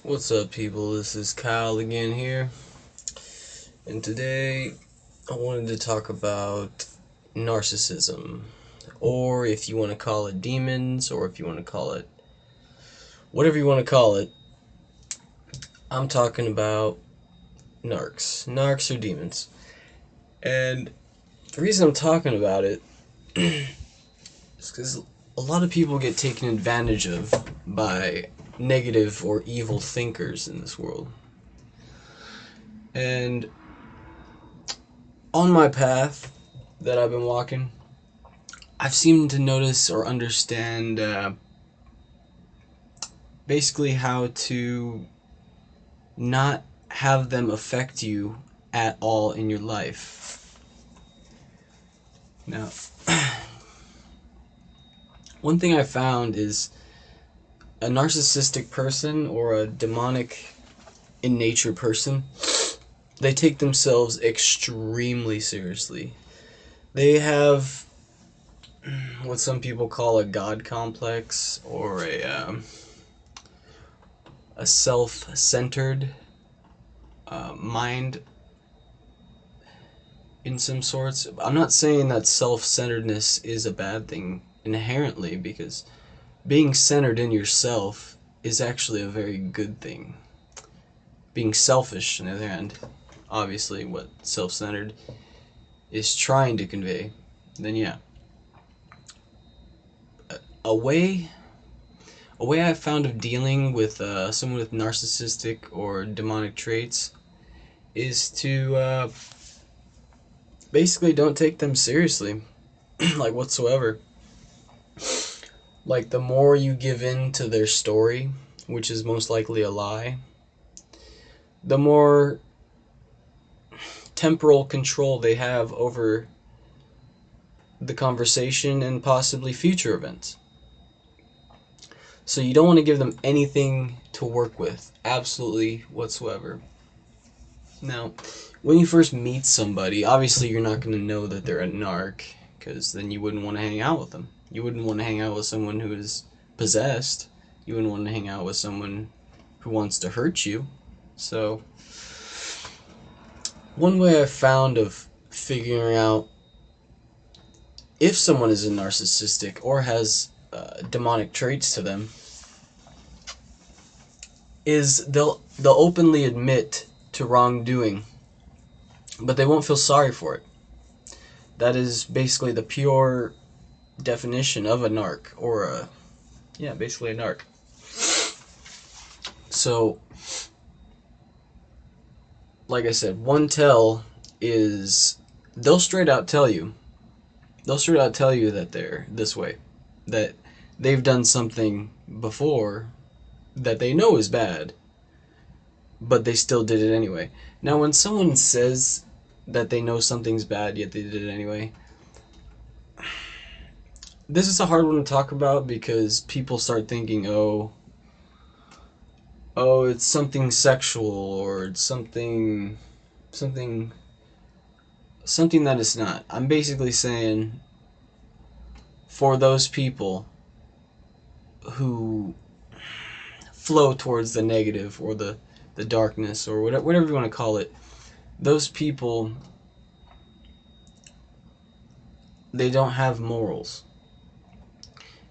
What's up, people? This is Kyle again here, and today I wanted to talk about narcissism, or if you want to call it demons, or if you want to call it whatever you want to call it. I'm talking about narcs or demons, and the reason I'm talking about it is because a lot of people get taken advantage of by negative or evil thinkers in this world. And on my path that I've been walking, I've seemed to notice or understand basically how to not have them affect you at all in your life. Now, one thing I found is a narcissistic person or a demonic in nature person, they take themselves extremely seriously. They have what some people call a god complex, or a self-centered mind in some sorts. I'm not saying that self-centeredness is a bad thing inherently, because being centered in yourself is actually a very good thing. Being selfish, on the other hand, obviously what self-centered is trying to convey, then yeah. A way I found of dealing with someone with narcissistic or demonic traits is to basically don't take them seriously, like whatsoever. Like, the more you give in to their story, which is most likely a lie, the more temporal control they have over the conversation and possibly future events. So you don't want to give them anything to work with, absolutely whatsoever. Now, when you first meet somebody, obviously you're not going to know that they're a narc, because then you wouldn't want to hang out with them. You wouldn't want to hang out with someone who is possessed. You wouldn't want to hang out with someone who wants to hurt you. So, one way I've found of figuring out if someone is a narcissistic or has demonic traits to them is they'll openly admit to wrongdoing, but they won't feel sorry for it. That is basically the pure definition of a narc, or basically a narc. So, like I said, one tell is they'll straight out tell you that they're this way, that they've done something before that they know is bad, but they still did it anyway. Now, when someone says that they know something's bad yet they did it anyway, this is a hard one to talk about, because people start thinking, oh, it's something sexual, or it's something that it's not. I'm basically saying, for those people who flow towards the negative or the darkness, or whatever you want to call it, those people, they don't have morals.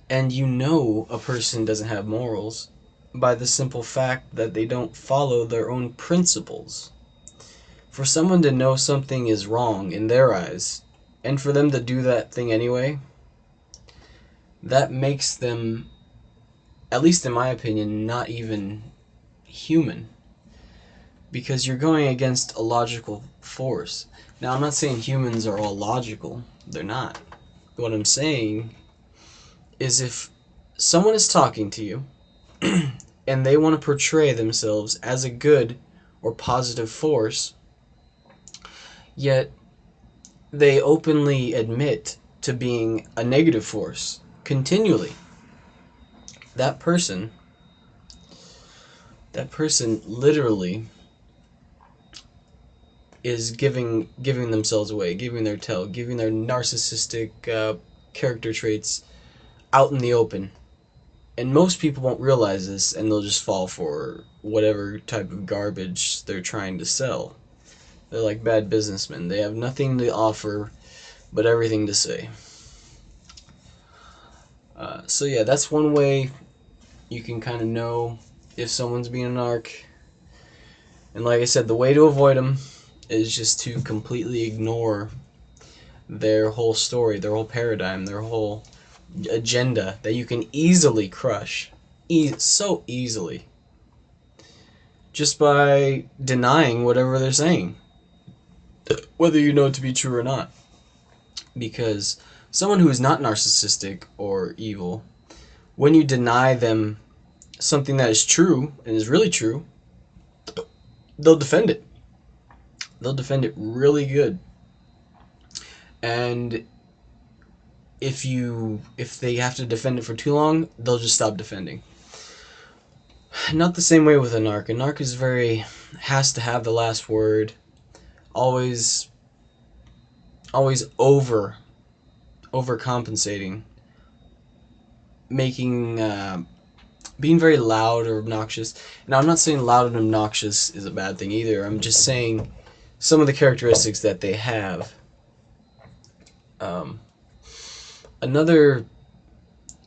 And you know a person doesn't have morals by the simple fact that they don't follow their own principles. For someone to know something is wrong in their eyes, and for them to do that thing anyway, that makes them, at least in my opinion, not even human. Because you're going against a logical force. Now, I'm not saying humans are all logical. They're not. What I'm saying is, if someone is talking to you and they want to portray themselves as a good or positive force, yet they openly admit to being a negative force continually, that person literally is giving themselves away, giving their narcissistic character traits out in the open. And most people won't realize this, and they'll just fall for whatever type of garbage they're trying to sell. They're like bad businessmen. They have nothing to offer but everything to say. So yeah, that's one way you can kind of know if someone's being a narc. And like I said, the way to avoid them is just to completely ignore their whole story, their whole paradigm, their whole agenda that you can easily crush. So easily. Just by denying whatever they're saying. Whether you know it to be true or not. Because someone who is not narcissistic or evil, when you deny them something that is true and is really true, they'll defend it. They'll defend it really good. And if they have to defend it for too long, they'll just stop defending. Not the same way with a narc. A narc is has to have the last word. Always overcompensating, making being very loud or obnoxious. Now, I'm not saying loud and obnoxious is a bad thing either. I'm just saying some of the characteristics that they have. Another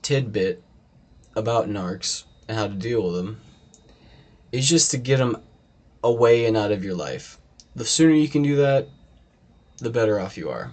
tidbit about narcs and how to deal with them is just to get them away and out of your life. The sooner you can do that, the better off you are.